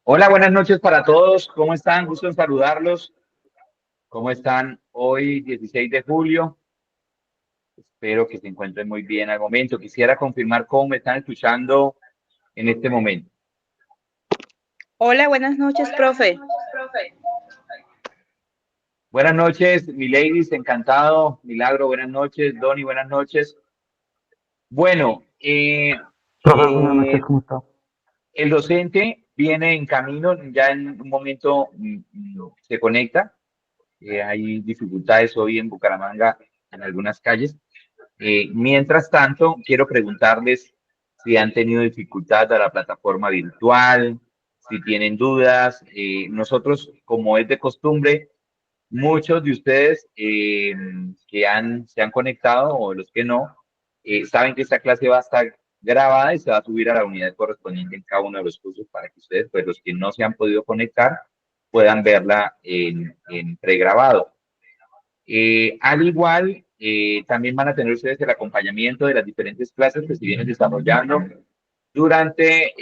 Hola, buenas noches para todos. ¿Cómo están? Gusto en saludarlos. ¿Cómo están hoy, 16 de julio? Espero que se encuentren muy bien al momento. Quisiera confirmar cómo me están escuchando en este momento. Hola, buenas noches, profe. Buenas noches, mi ladies, encantado. Milagro, buenas noches. Donny, buenas noches. Bueno, Profe, buenas noches, ¿cómo está? el docente viene en camino, ya en un momento se conecta. Hay dificultades hoy en Bucaramanga en algunas calles. Mientras tanto, quiero preguntarles si han tenido dificultad a la plataforma virtual, si tienen dudas. Nosotros, como es de costumbre, muchos de ustedes se han conectado o los que no, saben que esta clase va a estar grabada y se va a subir a la unidad correspondiente en cada uno de los cursos para que ustedes, pues los que no se han podido conectar, puedan verla en pregrabado. Al igual, también van a tener ustedes el acompañamiento de las diferentes clases que se vienen desarrollando durante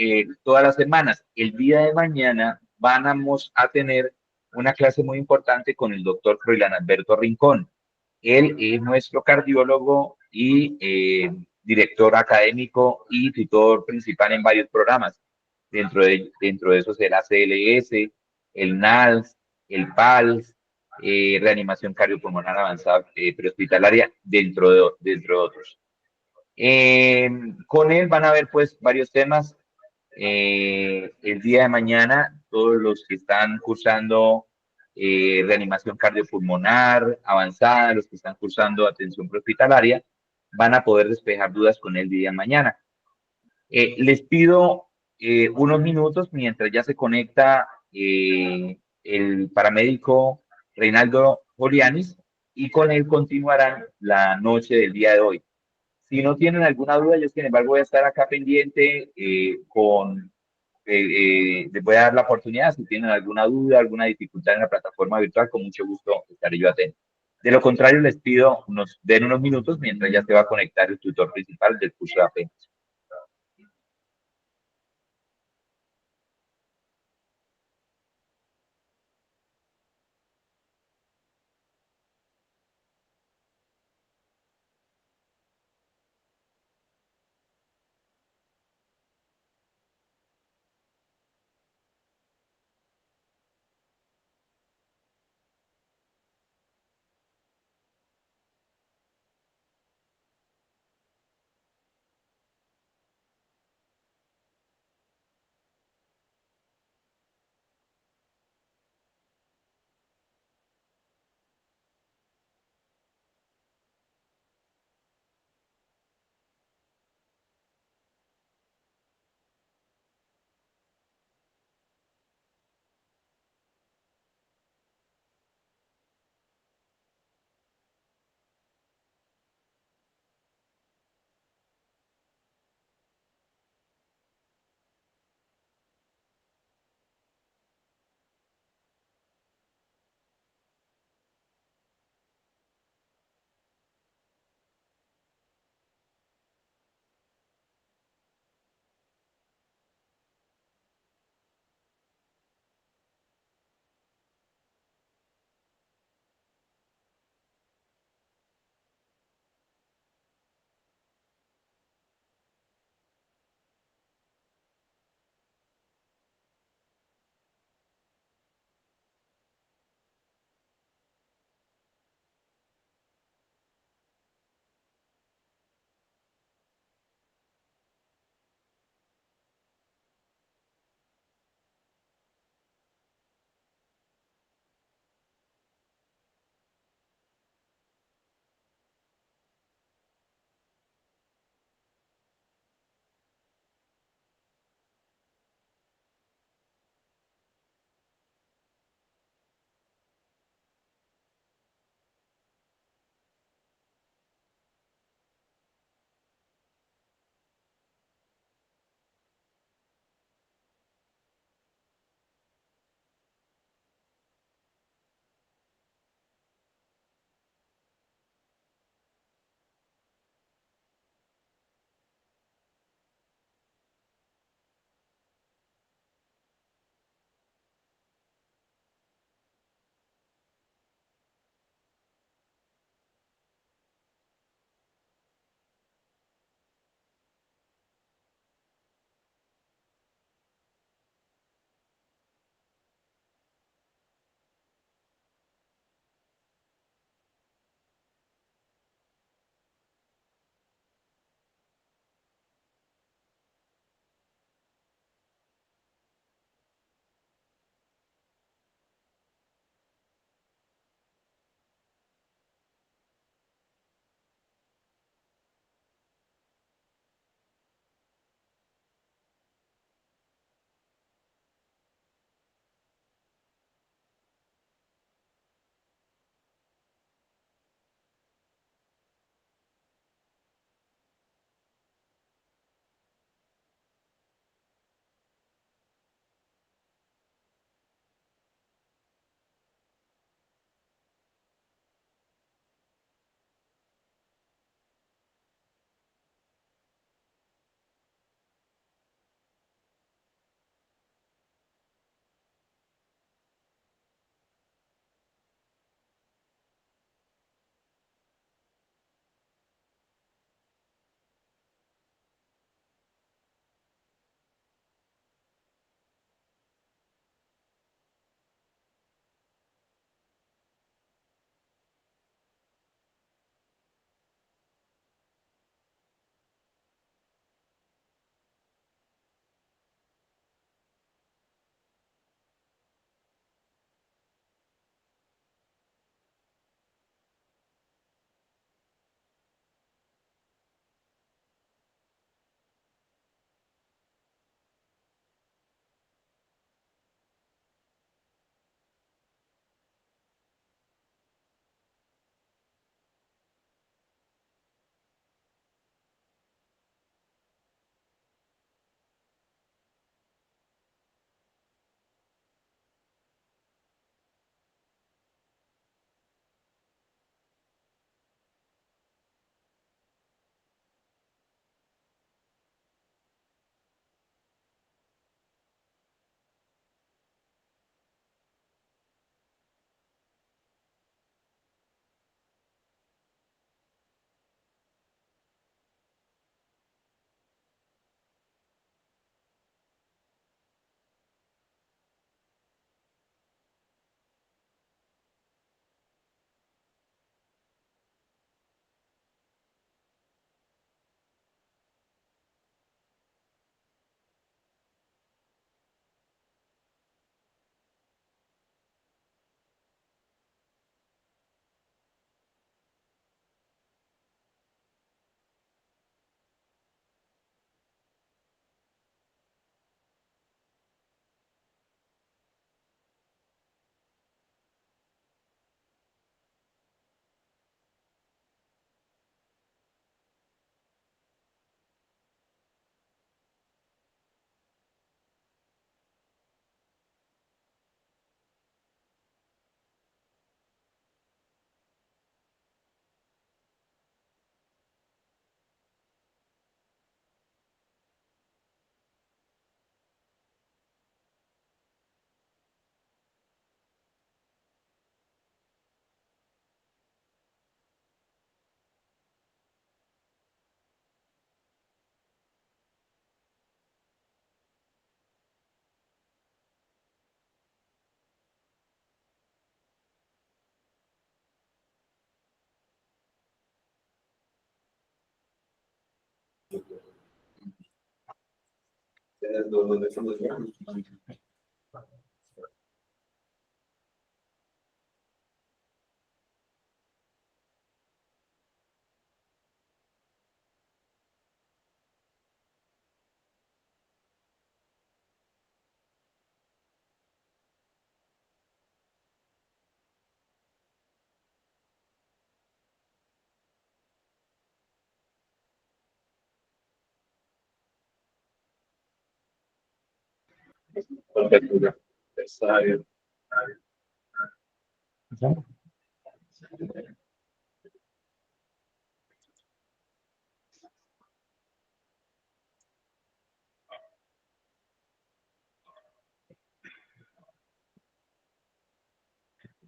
todas las semanas. El día de mañana vamos a tener una clase muy importante con el doctor Froilán Alberto Rincón. Él es nuestro cardiólogo y director académico y tutor principal en varios programas. Dentro de esos el ACLS, el NALS, el PALS, reanimación cardiopulmonar avanzada prehospitalaria, dentro de otros. Con él van a haber pues varios temas. El día de mañana, todos los que están cursando reanimación cardiopulmonar avanzada, los que están cursando atención prehospitalaria, van a poder despejar dudas con él el día de mañana. Les pido unos minutos mientras ya se conecta el paramédico Reinaldo Orianis y con él continuarán la noche del día de hoy. Si no tienen alguna duda, yo sin embargo voy a estar acá pendiente les voy a dar la oportunidad. Si tienen alguna duda, alguna dificultad en la plataforma virtual, con mucho gusto estaré yo atento. De lo contrario, les pido nos den unos minutos mientras ya se va a conectar el tutor principal del curso de apenas.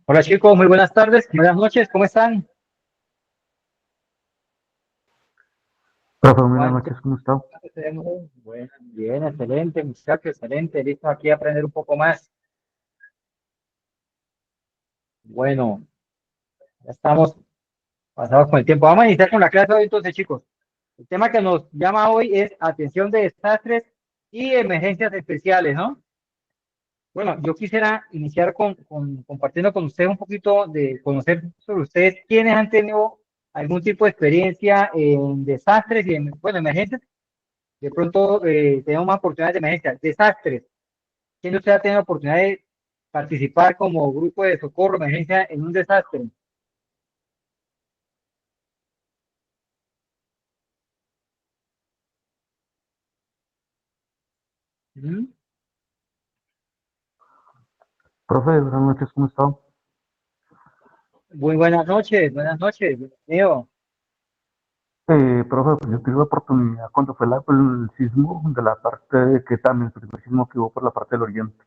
Hola chicos, muy buenas tardes, buenas noches, ¿cómo están? Profe, buenas noches, ¿cómo está? Bueno, bien, excelente, muchachos, excelente, listo aquí a aprender un poco más. Bueno, ya estamos pasados con el tiempo. Vamos a iniciar con la clase hoy entonces, chicos. El tema que nos llama hoy es atención de desastres y emergencias especiales, ¿no? Bueno, yo quisiera iniciar compartiendo con ustedes un poquito de conocer sobre ustedes quiénes han tenido algún tipo de experiencia en desastres y bueno, emergencias. De pronto tenemos más oportunidades de emergencias, desastres. ¿Quién de ustedes ha tenido oportunidad de participar como grupo de socorro, emergencia en un desastre? ¿Mm? Profe, buenas noches, ¿cómo está? Muy buenas noches, bienvenido. Profe, pues yo tuve la oportunidad cuando fue el sismo de la parte de Quetame, el primer sismo que hubo por la parte del oriente.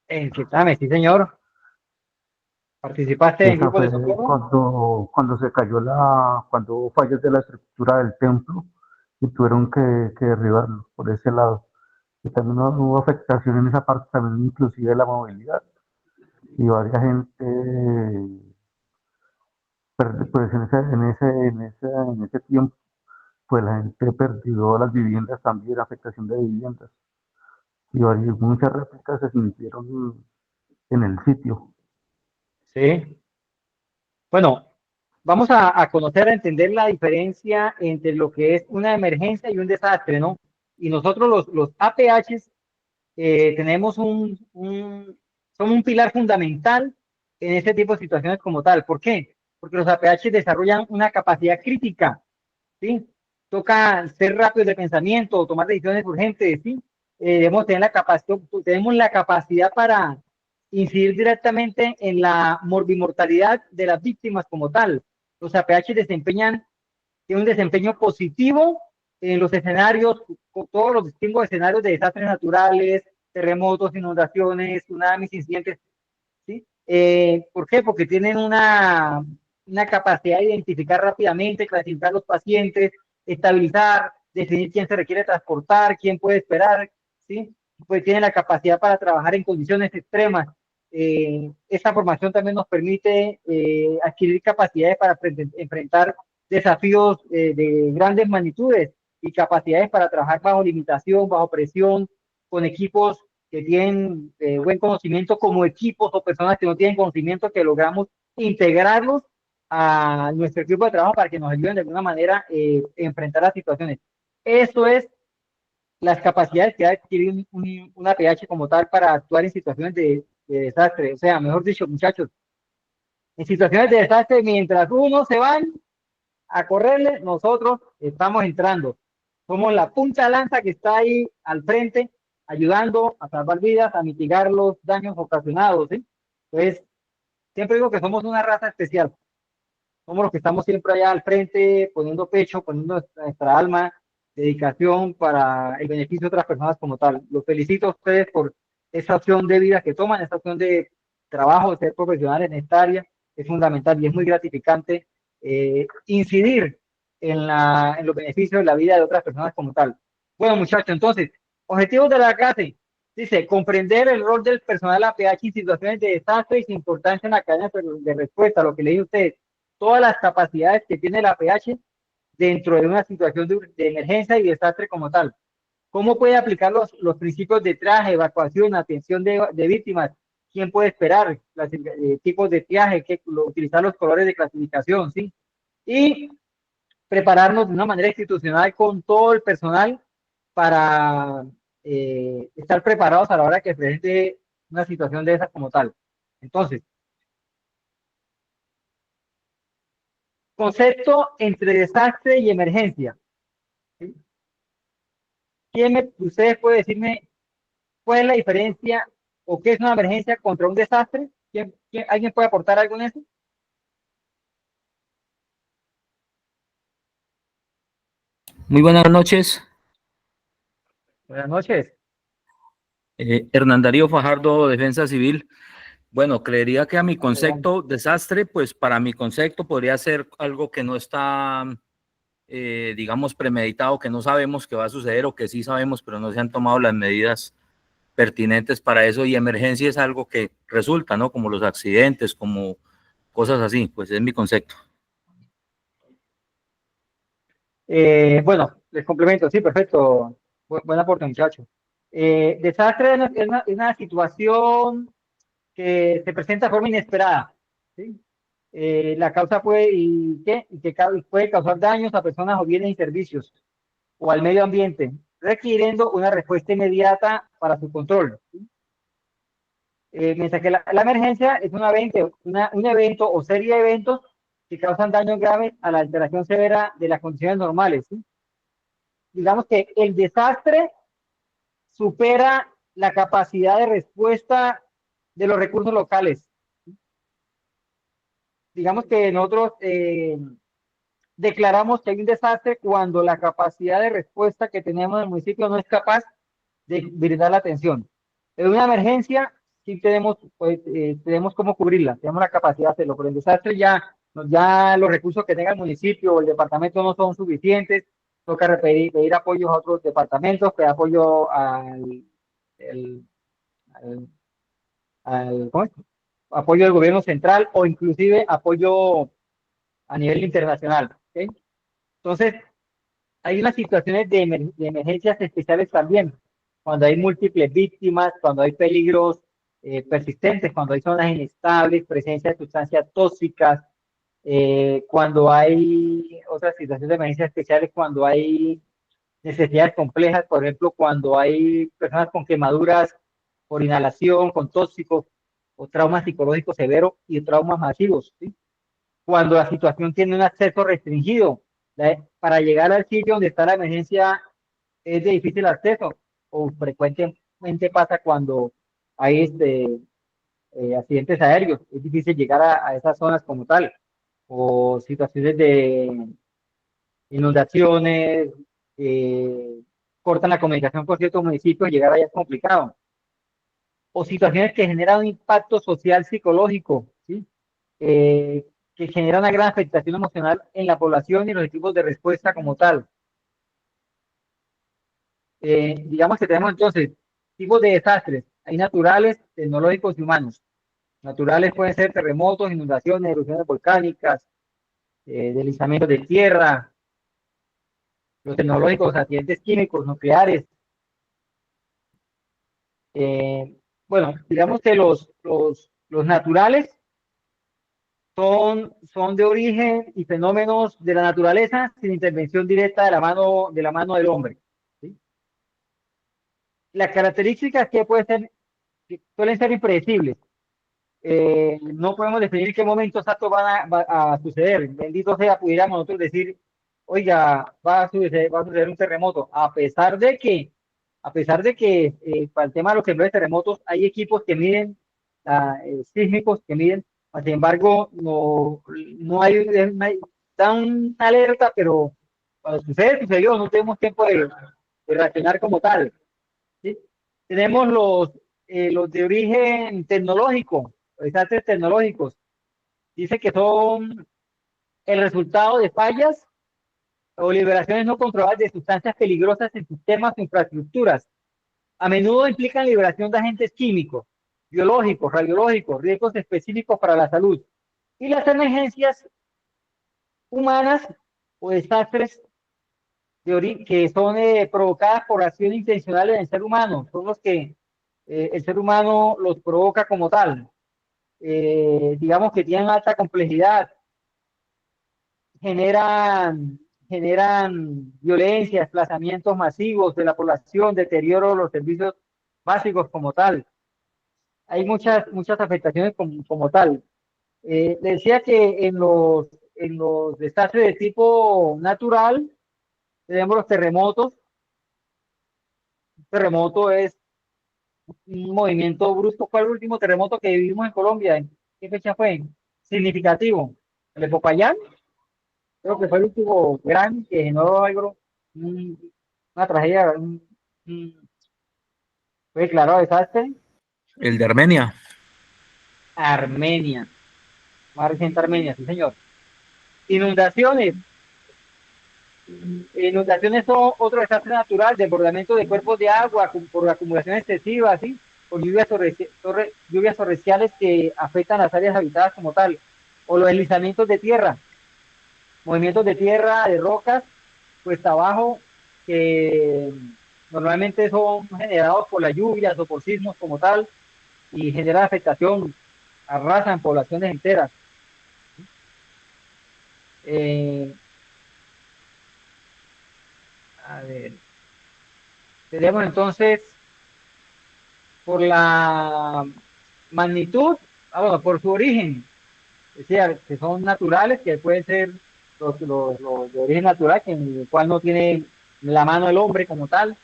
En Quetame, sí señor. ¿Participaste en Esa grupos fue de socorro? cuando se cayó cuando hubo fallas de la estructura del templo y tuvieron que derribarlo por ese lado. Y también hubo afectación en esa parte, también inclusive de la movilidad. Y varias gente, pues en ese tiempo, pues la gente perdió las viviendas también, afectación de viviendas. Y muchas réplicas se sintieron en el sitio. Sí. Bueno, vamos a conocer, a entender la diferencia entre lo que es una emergencia y un desastre, ¿no? Y nosotros los APHs tenemos son un pilar fundamental en este tipo de situaciones como tal. ¿Por qué? Porque los APHs desarrollan una capacidad crítica, ¿sí? Toca ser rápidos de pensamiento, tomar decisiones urgentes, ¿sí? Tenemos la capacidad para incidir directamente en la morbimortalidad de las víctimas como tal. Los APH tienen un desempeño positivo en los escenarios, todos los distintos escenarios de desastres naturales, terremotos, inundaciones, tsunamis, incidentes, ¿sí? ¿Por qué? Porque tienen una capacidad de identificar rápidamente, clasificar los pacientes, estabilizar, definir quién se requiere transportar, quién puede esperar, ¿sí? Pues tienen la capacidad para trabajar en condiciones extremas. Esta formación también nos permite adquirir capacidades para enfrentar desafíos de grandes magnitudes y capacidades para trabajar bajo limitación, bajo presión, con equipos que tienen buen conocimiento como equipos o personas que no tienen conocimiento, que logramos integrarlos a nuestro equipo de trabajo para que nos ayuden de alguna manera a enfrentar las situaciones. Eso es las capacidades que ha adquirido una PH como tal para actuar en situaciones de desastre. O sea, mejor dicho, muchachos, en situaciones de desastre, mientras unos se van a correrle, nosotros estamos entrando. Somos la punta de lanza que está ahí al frente, ayudando a salvar vidas, a mitigar los daños ocasionados, ¿sí? Entonces, siempre digo que somos una raza especial. Somos los que estamos siempre allá al frente, poniendo pecho, poniendo nuestra alma, dedicación para el beneficio de otras personas como tal. Los felicito a ustedes por esa opción de vida que toman, esa opción de trabajo, de ser profesionales en esta área. Es fundamental y es muy gratificante incidir en los beneficios de la vida de otras personas como tal. Bueno, muchachos, entonces, objetivos de la clase. Dice, comprender el rol del personal APH en situaciones de desastre y su importancia en la cadena de respuesta, lo que le dije a ustedes, todas las capacidades que tiene la APH dentro de una situación de emergencia y desastre como tal. ¿Cómo puede aplicar los principios de triaje, evacuación, atención de víctimas? ¿Quién puede esperar? Los tipos de triaje, utilizar los colores de clasificación, ¿sí? Y prepararnos de una manera institucional con todo el personal para estar preparados a la hora que se presente una situación de esa como tal. Entonces, concepto entre desastre y emergencia. ¿Sí? Ustedes pueden decirme cuál es la diferencia o qué es una emergencia contra un desastre? ¿Alguien puede aportar algo en eso? Muy buenas noches. Buenas noches. Hernán Darío Fajardo, Defensa Civil. Bueno, creería que a mi concepto, desastre, pues para mi concepto podría ser algo que no está, digamos, premeditado, que no sabemos que va a suceder o que sí sabemos, pero no se han tomado las medidas pertinentes para eso. Y emergencia es algo que resulta, ¿no? Como los accidentes, como cosas así, pues es mi concepto. Bueno, les complemento, sí, perfecto. Buen aporte, muchacho. Desastre es una situación que se presenta de forma inesperada, ¿sí? La causa puede causar daños a personas o bienes y servicios o al medio ambiente, requiriendo una respuesta inmediata para su control, ¿sí? Mientras que la emergencia es un evento o serie de eventos que causan daños graves a la alteración severa de las condiciones normales, ¿sí? Digamos que el desastre supera la capacidad de respuesta de los recursos locales. Digamos que nosotros declaramos que hay un desastre cuando la capacidad de respuesta que tenemos en el municipio no es capaz de brindar la atención. En una emergencia sí tenemos, pues, tenemos cómo cubrirla, tenemos la capacidad de hacerlo, pero el desastre ya los recursos que tenga el municipio o el departamento no son suficientes, toca pedir apoyos a otros departamentos, pedir apoyo el- al, ¿cómo es? Apoyo del gobierno central o inclusive apoyo a nivel internacional, ¿okay? Entonces, hay unas situaciones de emergencias especiales también, cuando hay múltiples víctimas, cuando hay peligros persistentes, cuando hay zonas inestables, presencia de sustancias tóxicas, cuando hay otras situaciones de emergencias especiales, cuando hay necesidades complejas, por ejemplo, cuando hay personas con quemaduras por inhalación, con tóxicos o traumas psicológicos severos y traumas masivos, ¿sí? Cuando la situación tiene un acceso restringido, para llegar al sitio donde está la emergencia es de difícil acceso o frecuentemente pasa cuando hay accidentes aéreos, es difícil llegar a esas zonas como tal, o situaciones de inundaciones, eh, cortan la comunicación con ciertos municipios, llegar allá es complicado, o situaciones que generan un impacto social psicológico, ¿sí? Que genera una gran afectación emocional en la población y los equipos de respuesta como tal. Digamos que tenemos entonces tipos de desastres. Hay naturales, tecnológicos y humanos. Naturales pueden ser terremotos, inundaciones, erupciones volcánicas, deslizamientos de tierra. Los tecnológicos, accidentes químicos, nucleares. Bueno, digamos que los naturales son de origen y fenómenos de la naturaleza sin intervención directa de la mano del hombre, ¿sí? Las características que suelen ser impredecibles. No podemos definir qué momentos exactos va a suceder. Bendito sea, pudiéramos nosotros decir, oiga, va a suceder un terremoto, a pesar de que para el tema de los temblores terremotos hay equipos que miden, sísmicos que miden, sin embargo, no hay tan alerta, pero cuando sucedió, no tenemos tiempo de reaccionar como tal, ¿sí? Tenemos los de origen tecnológico, desastres tecnológicos. Dice que son el resultado de fallas o liberaciones no controladas de sustancias peligrosas en sistemas o infraestructuras. A menudo implican liberación de agentes químicos, biológicos, radiológicos, riesgos específicos para la salud. Y las emergencias humanas o desastres que son provocadas por acciones intencionales del ser humano, son los que el ser humano los provoca como tal. Digamos que tienen alta complejidad, generan, generan violencia, desplazamientos masivos de la población, deterioro de los servicios básicos como tal. Hay muchas afectaciones como tal. Le decía que en los desastres de tipo natural tenemos los terremotos. Un terremoto es un movimiento brusco. ¿Cuál fue el último terremoto que vivimos en Colombia? ¿En qué fecha fue? Significativo. El de Popayán, creo que fue el último gran que generó algo, una tragedia, fue declarado desastre. El de Armenia. Armenia, más reciente Armenia, sí señor. Inundaciones. Inundaciones son otro desastre natural, desbordamiento de cuerpos de agua por acumulación excesiva, ¿sí? Por lluvias torrenciales que afectan las áreas habitadas como tal, o los deslizamientos de tierra, movimientos de tierra, de rocas, cuesta abajo, que normalmente son generados por las lluvias o por sismos como tal, y generan afectación, arrasan poblaciones enteras. Eh, a ver, tenemos entonces por la magnitud, bueno, por su origen, decía que son naturales, que pueden ser los de origen natural, que en el cual no tiene la mano del hombre como tal.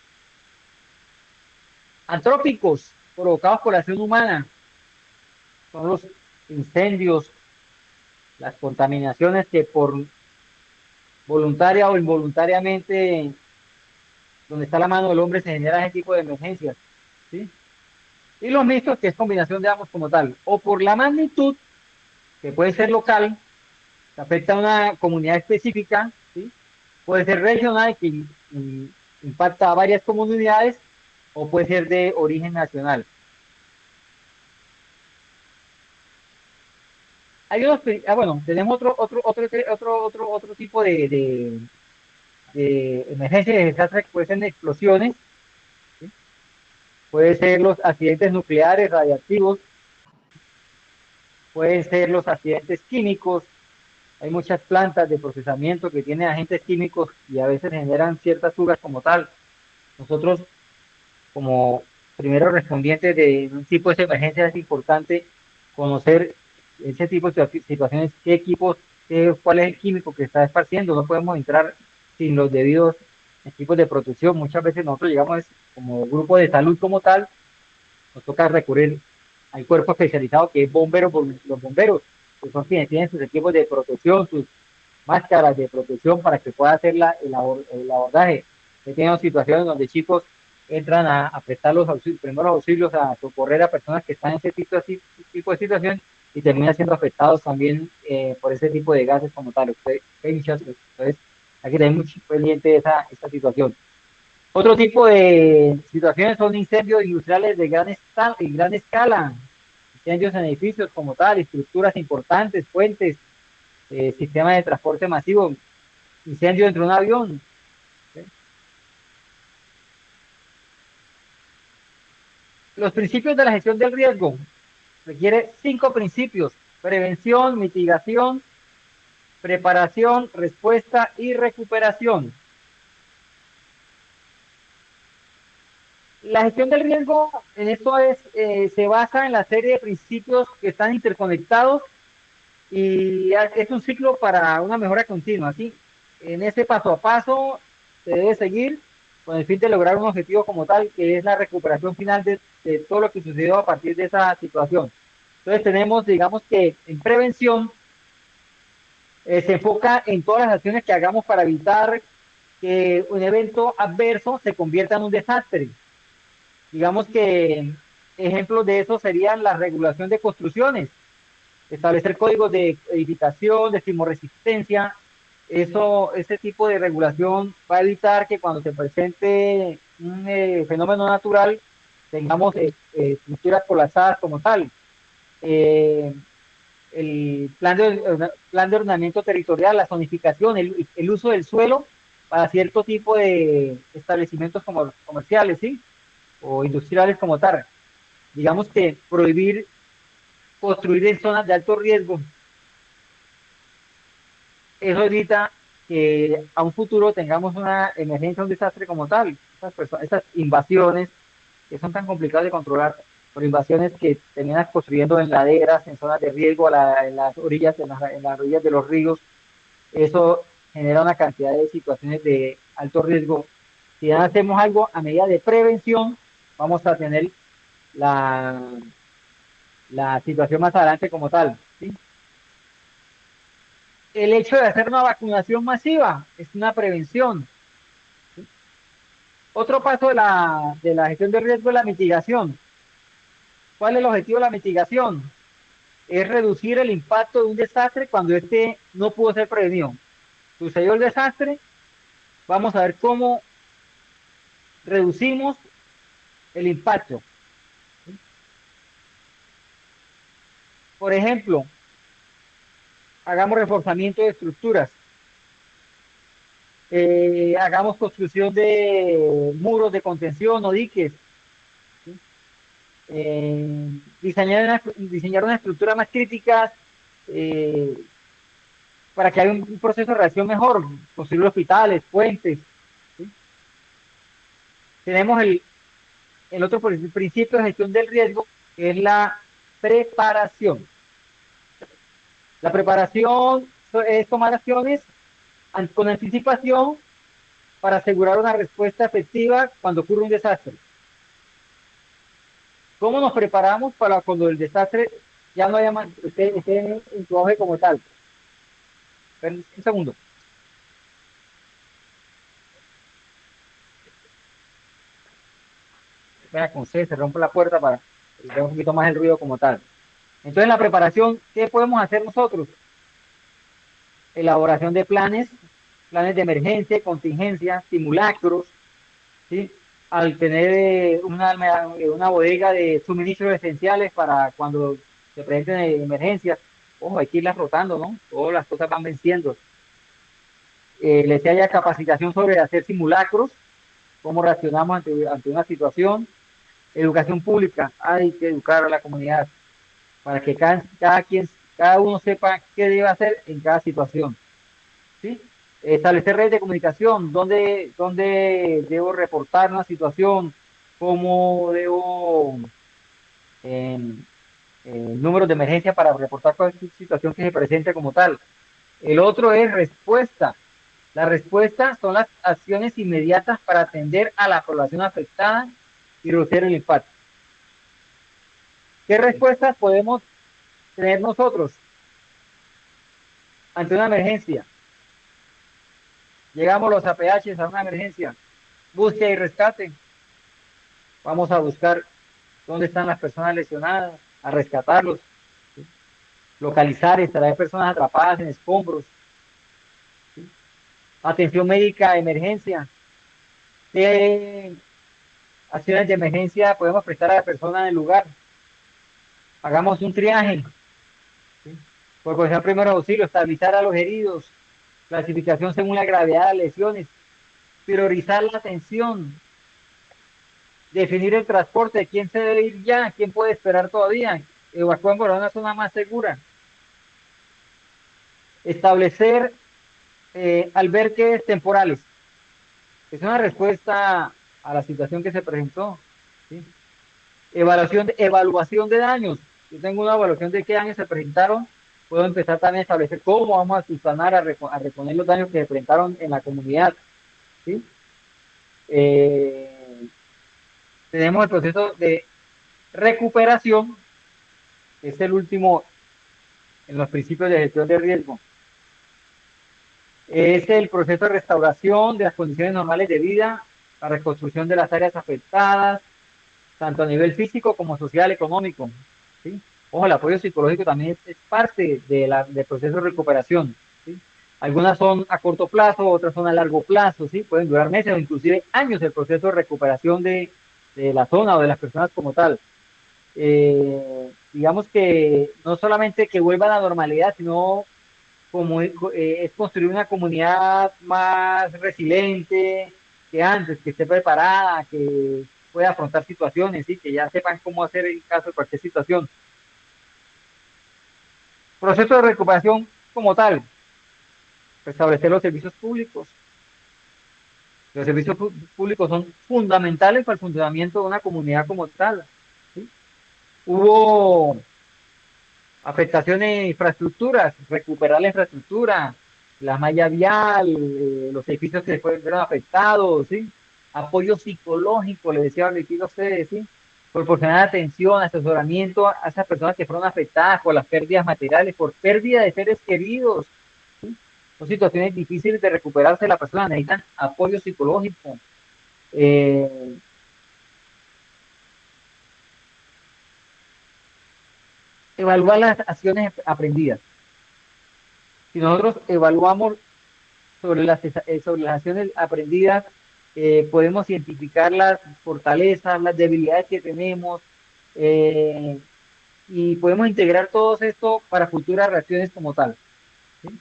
Antrópicos, provocados por la acción humana, son los incendios, las contaminaciones que por voluntaria o involuntariamente, donde está la mano del hombre, se genera ese tipo de emergencias, ¿sí? Y los mixtos, que es combinación de ambos como tal, o por la magnitud, que puede ser local, que afecta a una comunidad específica, ¿sí? Puede ser regional, que impacta a varias comunidades, o puede ser de origen nacional. Hay unos, bueno, tenemos otro tipo de emergencias de desastre, que pueden ser explosiones, ¿sí? Puede ser los accidentes nucleares radiactivos, pueden ser los accidentes químicos. Hay muchas plantas de procesamiento que tienen agentes químicos y a veces generan ciertas fugas como tal. Nosotros, como primeros respondientes de un tipo de emergencia, es importante conocer ese tipo de situaciones, qué equipos, cuál es el químico que está esparciendo. No podemos entrar sin los debidos equipos de protección. Muchas veces nosotros llegamos como grupo de salud como tal, nos toca recurrir al cuerpo especializado que es los bomberos, que son quienes tienen sus equipos de protección, sus máscaras de protección para que pueda hacer el abordaje. He tenido situaciones donde chicos entran a prestar los primeros auxilios, a socorrer a personas que están en ese tipo de situación y terminan siendo afectados también por ese tipo de gases como tal. Entonces, hay que tener mucho pendiente de esa situación. Otro tipo de situaciones son incendios industriales de gran escala, incendios en edificios como tal, estructuras importantes, puentes, sistemas de transporte masivo, incendio dentro de un avión. ¿Sí? Los principios de la gestión del riesgo requiere 5 principios: prevención, mitigación, preparación, respuesta y recuperación. La gestión del riesgo en esto se basa en la serie de principios que están interconectados y es un ciclo para una mejora continua, ¿sí? En ese paso a paso se debe seguir con el fin de lograr un objetivo como tal, que es la recuperación final de todo lo que sucedió a partir de esa situación. Entonces tenemos, digamos que en prevención, se enfoca en todas las acciones que hagamos para evitar que un evento adverso se convierta en un desastre. Digamos que ejemplos de eso serían la regulación de construcciones, establecer códigos de edificación, de sismoresistencia. Ese tipo de regulación va a evitar que cuando se presente un fenómeno natural tengamos estructuras colapsadas como tal. El plan de ordenamiento territorial, la zonificación, el uso del suelo para cierto tipo de establecimientos como comerciales, ¿sí? O industriales como tal. Digamos que prohibir construir en zonas de alto riesgo, eso evita que a un futuro tengamos una emergencia, un desastre como tal. Esas invasiones que son tan complicadas de controlar, por invasiones que terminan construyendo en laderas, en zonas de riesgo, en las orillas, en las orillas de los ríos, eso genera una cantidad de situaciones de alto riesgo. Si no hacemos algo a medida de prevención, vamos a tener la, la situación más adelante como tal, ¿sí? El hecho de hacer una vacunación masiva es una prevención. ¿Sí? Otro paso de la gestión de riesgo es la mitigación. ¿Cuál es el objetivo de la mitigación? Es reducir el impacto de un desastre cuando este no pudo ser prevenido. Sucedió el desastre, vamos a ver cómo reducimos el impacto. Por ejemplo, hagamos reforzamiento de estructuras, hagamos construcción de muros de contención o diques, ¿sí? Diseñar una estructura más crítica para que haya un proceso de reacción mejor, construir hospitales, puentes, ¿sí? Tenemos el otro principio de gestión del riesgo, que es la preparación. La preparación es tomar acciones con anticipación para asegurar una respuesta efectiva cuando ocurre un desastre. ¿Cómo nos preparamos para cuando el desastre ya no haya más, esté en su auge como tal? Un segundo. Vea, con C, se rompe la puerta para que tenga un poquito más el ruido como tal. Entonces, en la preparación, ¿qué podemos hacer nosotros? Elaboración de planes de emergencia, contingencia, simulacros, ¿sí? Al tener una bodega de suministros esenciales para cuando se presenten emergencias, ojo, hay que irlas rotando, ¿no? Todas las cosas van venciendo. Les haya capacitación sobre hacer simulacros, cómo reaccionamos ante una situación. Educación pública, hay que educar a la comunidad para que cada uno sepa qué debe hacer en cada situación, ¿sí? Establecer redes de comunicación, dónde debo reportar una situación, cómo debo números de emergencia para reportar cualquier situación que se presente como tal. El otro es respuesta. La respuesta son las acciones inmediatas para atender a la población afectada y reducir el impacto. ¿Qué respuestas podemos tener nosotros ante una emergencia? Llegamos los APH a una emergencia, búsqueda y rescate. Vamos a buscar dónde están las personas lesionadas, a rescatarlos, ¿sí? Localizar, extraer personas atrapadas en escombros, ¿sí? Atención médica de emergencia. ¿Qué acciones de emergencia podemos prestar a la persona en el lugar? Hagamos un triaje, ¿sí? Proporcionar primeros auxilios, estabilizar a los heridos, clasificación según la gravedad de las lesiones, priorizar la atención, definir el transporte, quién se debe ir ya, quién puede esperar todavía, evacuar por una zona más segura, establecer albergues temporales. Es una respuesta a la situación que se presentó, ¿sí? Evaluación de daños. Yo tengo una evaluación de qué daños se presentaron, puedo empezar también a establecer cómo vamos a subsanar, a reponer los daños que se presentaron en la comunidad, ¿sí? Tenemos el proceso de recuperación, que es el último en los principios de gestión de riesgo. Es el proceso de restauración de las condiciones normales de vida, la reconstrucción de las áreas afectadas, tanto a nivel físico como social, económico, ¿sí? Ojo, el apoyo psicológico también es parte del proceso de recuperación, ¿sí? Algunas son a corto plazo, otras son a largo plazo, ¿sí? Pueden durar meses o inclusive años el proceso de recuperación de la zona o de las personas como tal. Digamos que no solamente que vuelva a la normalidad, sino es construir una comunidad más resiliente que antes, que esté preparada, que pueda afrontar situaciones, ¿sí? Que ya sepan cómo hacer en caso de cualquier situación. Proceso de recuperación como tal, restablecer los servicios públicos. Los servicios públicos son fundamentales para el funcionamiento de una comunidad como tal, ¿sí? Hubo afectaciones en infraestructuras, recuperar la infraestructura, la malla vial, los edificios que fueron afectados, ¿sí? Apoyo psicológico, les decía ahorita a ustedes, ¿sí? Proporcionar atención, asesoramiento a esas personas que fueron afectadas por las pérdidas materiales, por pérdida de seres queridos, ¿sí? Son situaciones difíciles de recuperarse, las personas necesitan apoyo psicológico. Evaluar las acciones aprendidas. Si nosotros evaluamos sobre las acciones aprendidas, podemos identificar las fortalezas, las debilidades que tenemos, y podemos integrar todo esto para futuras reacciones como tal, ¿sí?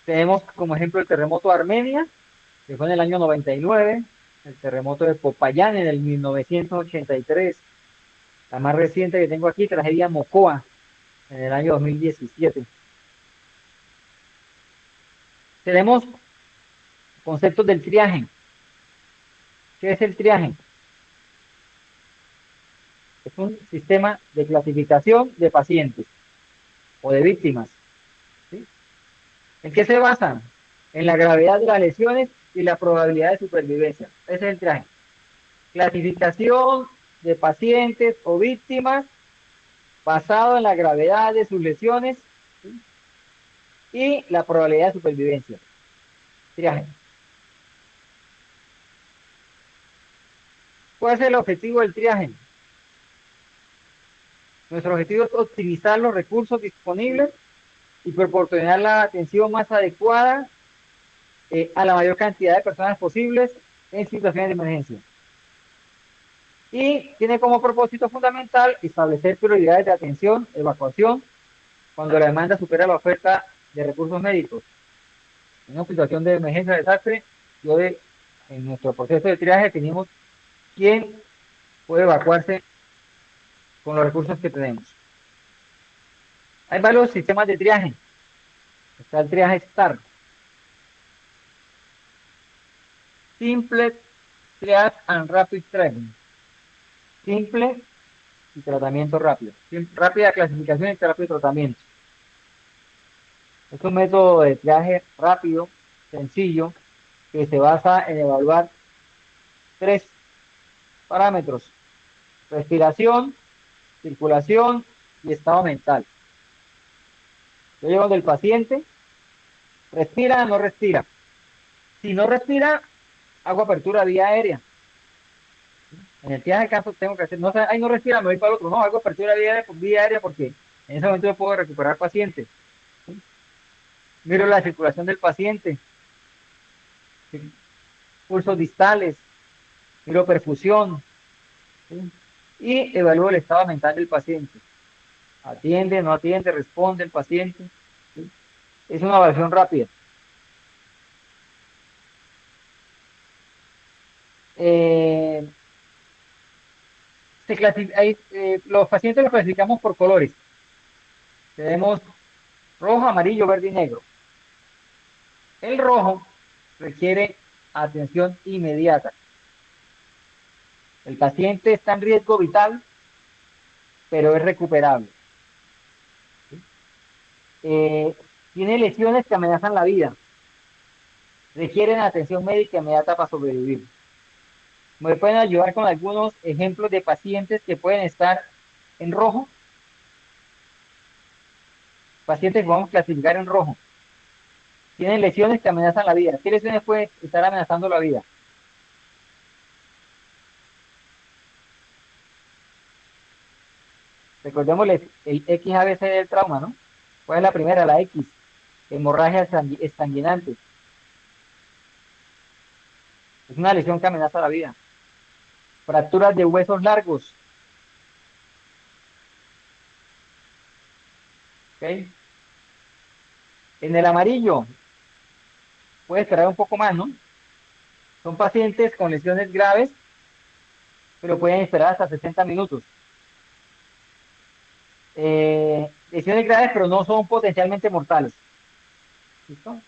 Tenemos como ejemplo el terremoto de Armenia, que fue en el año 99, el terremoto de Popayán en el 1983, la más reciente que tengo aquí, tragedia Mocoa, en el año 2017. Tenemos conceptos del triaje. ¿Qué es el triaje? Es un sistema de clasificación de pacientes o de víctimas, ¿sí? ¿En qué se basan? En la gravedad de las lesiones y la probabilidad de supervivencia. Ese es el triaje. Clasificación de pacientes o víctimas basado en la gravedad de sus lesiones, ¿sí? Y la probabilidad de supervivencia. Triaje. ¿Cuál es el objetivo del triaje? Nuestro objetivo es optimizar los recursos disponibles y proporcionar la atención más adecuada a la mayor cantidad de personas posibles en situaciones de emergencia. Y tiene como propósito fundamental establecer prioridades de atención, evacuación, cuando la demanda supera la oferta de recursos médicos. En una situación de emergencia, desastre, en nuestro proceso de triaje definimos quién puede evacuarse con los recursos que tenemos. Hay varios sistemas de triaje. Está el triaje STAR. Simple Triage and Rapid Treatment. Simple y tratamiento rápido. Rápida clasificación y rápido tratamiento. Es un método de triaje rápido, sencillo, que se basa en evaluar 3 parámetros: respiración, circulación y estado mental. Yo llevo del paciente, respira o no respira. Si no respira, hago apertura vía aérea. En el triaje de caso tengo que hacer, no, ay, no respira, me voy para el otro, no, hago apertura vía aérea porque en ese momento yo puedo recuperar paciente. ¿Sí? Miro la circulación del paciente, ¿sí? Pulsos distales, miro perfusión, ¿sí? Y evalúo el estado mental del paciente. Atiende, no atiende, responde el paciente, ¿sí? Es una evaluación rápida. Los pacientes los clasificamos por colores. Tenemos rojo, amarillo, verde y negro. El rojo requiere atención inmediata. El paciente está en riesgo vital, pero es recuperable. ¿Sí? Tiene lesiones que amenazan la vida. Requieren atención médica inmediata para sobrevivir. ¿Me pueden ayudar con algunos ejemplos de pacientes que pueden estar en rojo? Pacientes que vamos a clasificar en rojo. Tienen lesiones que amenazan la vida. ¿Qué lesiones pueden estar amenazando la vida? Recordemos el XABC del trauma, ¿no? ¿Cuál es la primera? La X. Hemorragia exsanguinante. Es una lesión que amenaza la vida. Fracturas de huesos largos. ¿ok? En el amarillo, puede esperar un poco más, ¿no? Son pacientes con lesiones graves, pero pueden esperar hasta 60 minutos. Lesiones graves, pero no son potencialmente mortales. ¿Listo?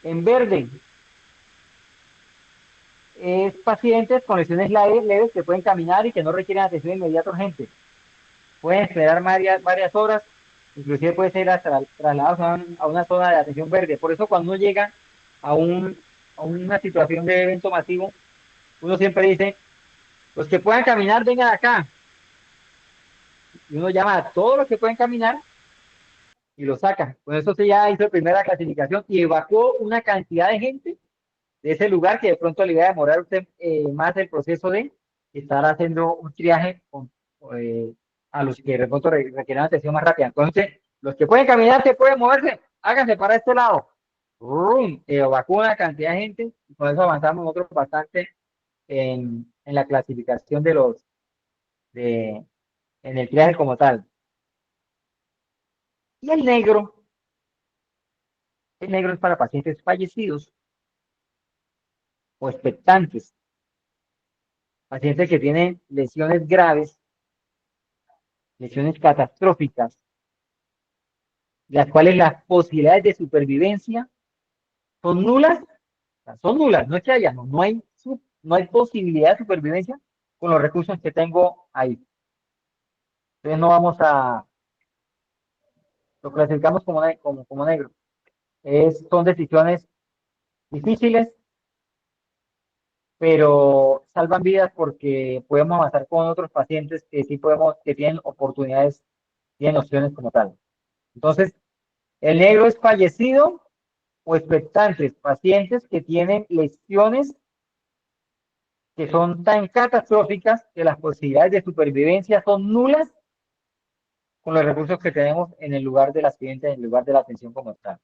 En verde, es pacientes con lesiones leves que pueden caminar y que no requieren atención inmediata urgente. Pueden esperar varias horas, inclusive puede ser hasta trasladados a una zona de atención verde. Por eso cuando uno llega a, a una situación de evento masivo, uno siempre dice, los que puedan caminar, vengan acá. Y uno llama a todos los que pueden caminar y los saca. Con eso se ya hizo primera clasificación y evacuó una cantidad de gente de ese lugar que de pronto le va a demorar a usted más el proceso de estar haciendo un triaje a los que de pronto requieren atención más rápida. Entonces, los que pueden caminar, se pueden moverse, háganse para este lado. Evacúa una cantidad de gente y con eso avanzamos nosotros bastante en la clasificación de en el triaje como tal. Y el negro es para pacientes fallecidos o expectantes, pacientes que tienen lesiones graves, lesiones catastróficas, las cuales las posibilidades de supervivencia son nulas, no es que haya, no hay, no hay posibilidad de supervivencia con los recursos que tengo ahí. Entonces no vamos a, lo clasificamos como negro. Son decisiones difíciles, pero salvan vidas porque podemos avanzar con otros pacientes que sí podemos, que tienen oportunidades, tienen opciones como tal. Entonces, el negro es fallecido o expectantes, pacientes que tienen lesiones que son tan catastróficas que las posibilidades de supervivencia son nulas con los recursos que tenemos en el lugar del accidente, en el lugar de la atención como tal.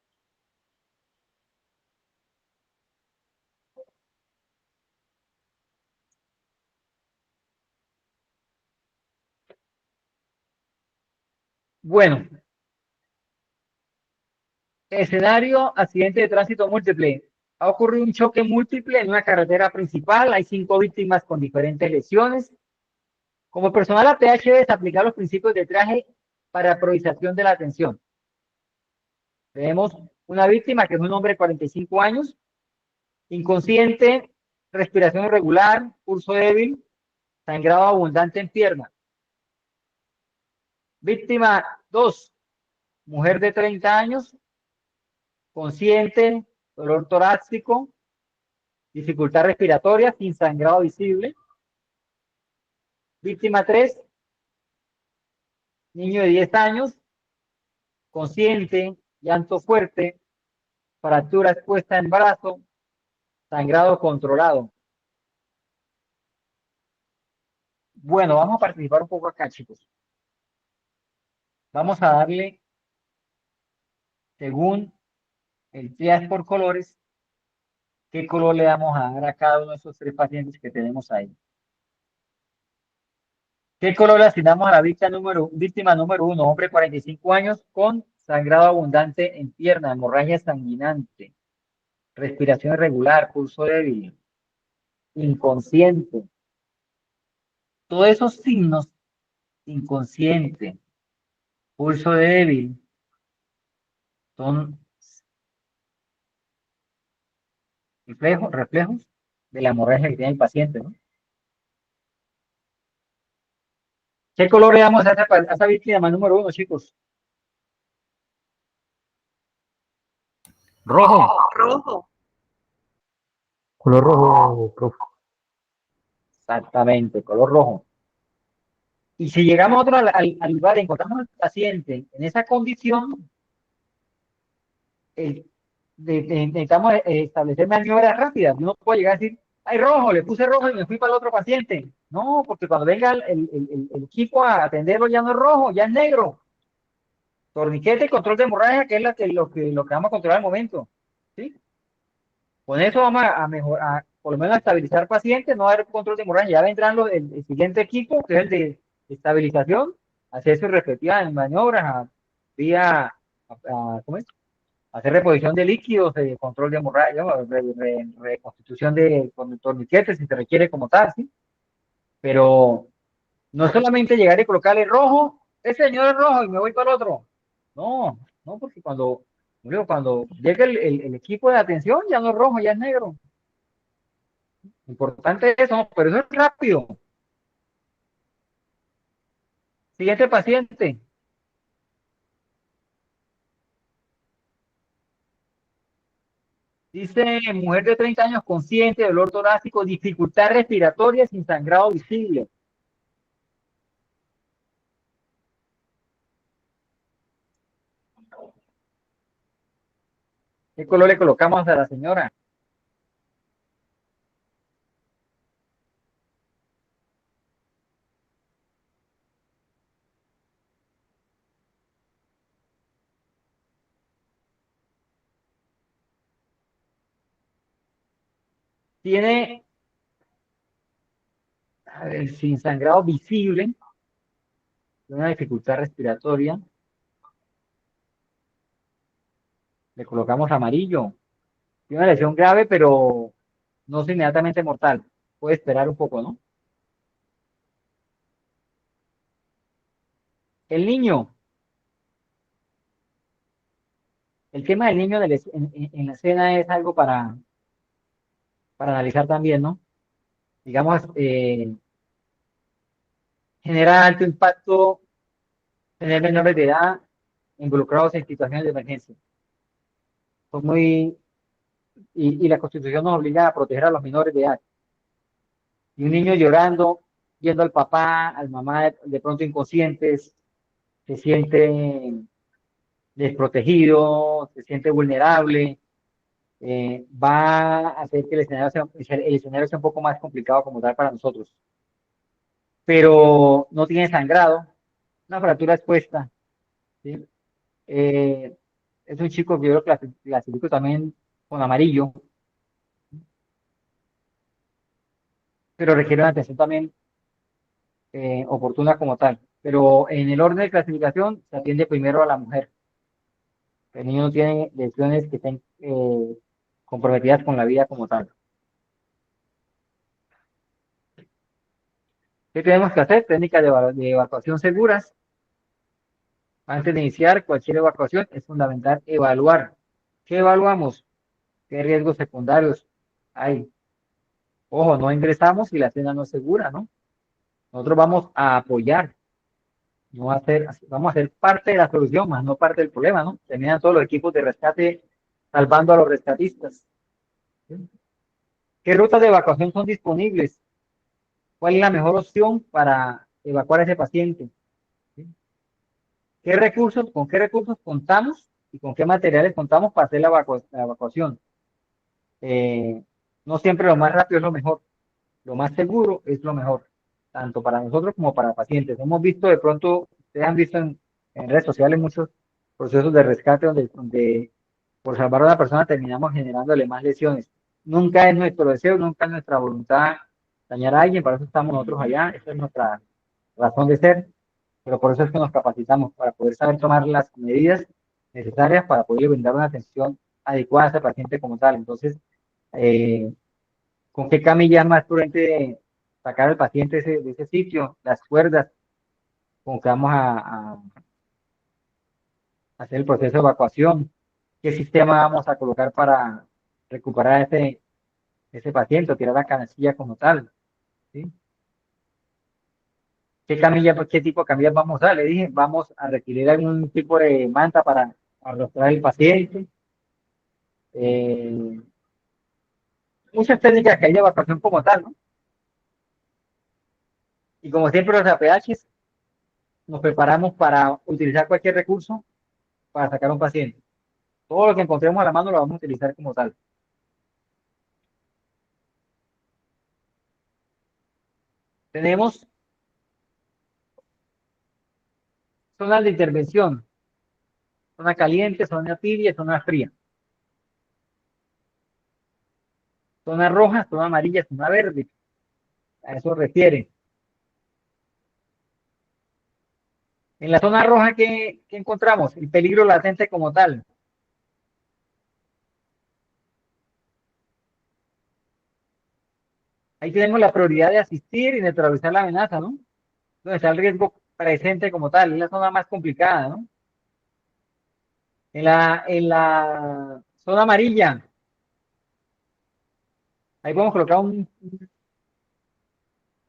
Bueno, escenario, accidente de tránsito múltiple. Ha ocurrido un choque múltiple en una carretera principal. Hay 5 víctimas con diferentes lesiones. Como personal APH debes aplicar los principios de triaje para priorización de la atención. Tenemos una víctima que es un hombre de 45 años, inconsciente, respiración irregular, pulso débil, sangrado abundante en pierna. Víctima 2, mujer de 30 años, consciente, dolor torácico, dificultad respiratoria, sin sangrado visible. Víctima 3, niño de 10 años, consciente, llanto fuerte, fractura expuesta en brazo, sangrado controlado. Bueno, vamos a participar un poco acá, chicos. Vamos a darle, según el triage por colores, qué color le vamos a dar a cada uno de esos 3 pacientes que tenemos ahí. ¿Qué color le asignamos a la víctima número 1? Hombre de 45 años con sangrado abundante en pierna, hemorragia sanguinante, respiración irregular, pulso débil, inconsciente. Todos esos signos, inconsciente, pulso débil, son reflejos de la hemorragia que tiene el paciente, ¿no? ¿Qué color le damos a esa víctima número 1, chicos? Rojo. Rojo. Color rojo, profe. Exactamente, color rojo. Y si llegamos nosotros al lugar y encontramos al paciente en esa condición, necesitamos establecer maniobras rápidas. Uno puede llegar a decir, ay, rojo, le puse rojo y me fui para el otro paciente. No, porque cuando venga el equipo a atenderlo ya no es rojo, ya es negro. Torniquete y control de hemorragia, que es lo que vamos a controlar al momento. ¿Sí? Con eso vamos a mejorar, por lo menos a estabilizar pacientes, no va a haber control de hemorragia. Ya vendrán el siguiente equipo, que es el de estabilización, hacer sus respectivas maniobras, vía, ¿cómo es? Hacer reposición de líquidos, control de hemorragia, reconstitución de torniquetes si se requiere como tal, ¿sí? Pero no es solamente llegar y colocarle rojo, ese señor es rojo y me voy para el otro. No, no, porque cuando llega el equipo de atención ya no es rojo, ya es negro. Importante eso, pero eso es rápido. Siguiente paciente. Dice, mujer de 30 años consciente, dolor torácico, dificultad respiratoria sin sangrado visible. ¿Qué color le colocamos a la señora? Tiene, a ver, sin sangrado visible, una dificultad respiratoria. Le colocamos amarillo. Tiene una lesión grave, pero no es inmediatamente mortal. Puede esperar un poco, ¿no? El niño. El tema del niño en la escena es algo para analizar también, ¿no? Digamos, genera alto impacto tener menores de edad involucrados en situaciones de emergencia. Son muy, y la Constitución nos obliga a proteger a los menores de edad. Y un niño llorando, viendo al papá, al mamá de pronto inconscientes, se siente desprotegido, se siente vulnerable, va a hacer que el escenario sea un poco más complicado como tal para nosotros. Pero no tiene sangrado, una fractura expuesta, ¿sí? Es un chico que yo lo clasifico también con amarillo, pero requiere una atención también oportuna como tal. Pero en el orden de clasificación se atiende primero a la mujer. El niño no tiene lesiones que estén comprometidas con la vida como tal. ¿Qué tenemos que hacer? Técnicas de evacuación seguras. Antes de iniciar cualquier evacuación es fundamental evaluar. ¿Qué evaluamos? ¿Qué riesgos secundarios hay? Ojo, no ingresamos si la escena no es segura, ¿no? Nosotros vamos a apoyar, no a hacer, vamos a ser parte de la solución, más no parte del problema, ¿no? Terminan todos los equipos de rescate salvando a los rescatistas. ¿Sí? ¿Qué rutas de evacuación son disponibles? ¿Cuál es la mejor opción para evacuar a ese paciente? ¿Sí? Con qué recursos contamos y con qué materiales contamos para hacer la evacuación? Eh, no siempre lo más rápido es lo mejor, lo más seguro es lo mejor, tanto para nosotros como para pacientes. Hemos visto de pronto, ustedes han visto en redes sociales muchos procesos de rescate donde por salvar a una persona terminamos generándole más lesiones. Nunca es nuestro deseo, nunca es nuestra voluntad dañar a alguien, para eso estamos nosotros allá, esa es nuestra razón de ser, pero por eso es que nos capacitamos, para poder saber tomar las medidas necesarias para poder brindar una atención adecuada a ese paciente como tal. Entonces, eh, ¿con qué camilla es más prudente sacar al paciente de ese sitio? Las cuerdas, con que vamos a hacer el proceso de evacuación. ¿Qué sistema vamos a colocar para recuperar a ese paciente o tirar la canastilla como tal? ¿Sí? ¿Qué camilla, qué tipo de camillas vamos a usar? Le dije, vamos a requerir algún tipo de manta para arrostrar al paciente. Eh, muchas técnicas que hay de evacuación como tal, ¿no? Y como siempre los APHs, nos preparamos para utilizar cualquier recurso para sacar a un paciente. Todo lo que encontremos a la mano lo vamos a utilizar como tal. Tenemos zonas de intervención, zona caliente, zona tibia, zona fría. Zona roja, zona amarilla, zona verde. A eso refiere. En la zona roja, ¿qué encontramos? El peligro latente como tal. Ahí tenemos la prioridad de asistir y neutralizar la amenaza, ¿no? Donde está el riesgo presente como tal, es la zona más complicada, ¿no? En la zona amarilla, ahí podemos colocar un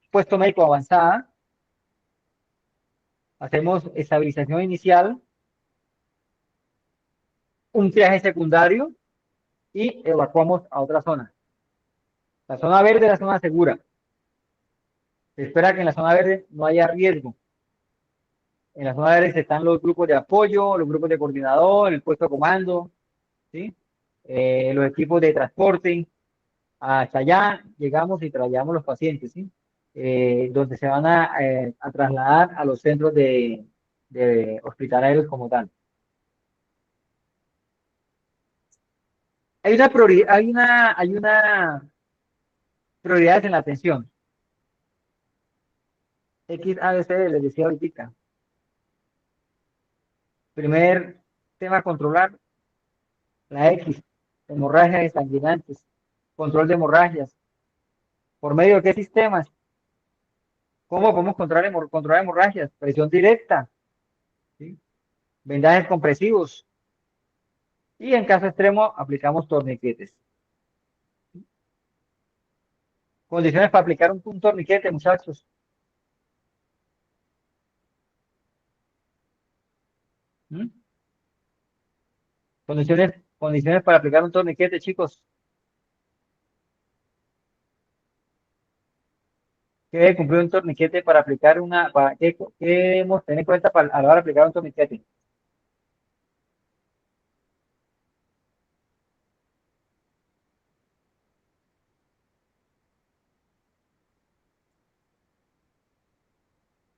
puesto médico avanzada, hacemos estabilización inicial, un triaje secundario y evacuamos a otra zona. La zona verde es la zona segura. Se espera que en la zona verde no haya riesgo. En la zona verde están los grupos de apoyo, los grupos de coordinador, el puesto de comando, ¿sí? Los equipos de transporte. Hasta allá llegamos y trasladamos los pacientes, ¿sí? Donde se van a trasladar a los centros de hospitalarios como tal. Hay una prioridad en la atención. X, A, B, C, les decía ahorita. Primer tema a controlar, la X, hemorragias sanguinantes, control de hemorragias. ¿Por medio de qué sistemas? ¿Cómo podemos controlar hemorragias? Presión directa, ¿sí? Vendajes compresivos. Y en caso extremo, aplicamos torniquetes. Condiciones para aplicar un torniquete, muchachos. ¿Mm? Condiciones para aplicar un torniquete, chicos. ¿Qué debe cumplir un torniquete para aplicar qué debemos tener en cuenta a la hora de aplicar un torniquete?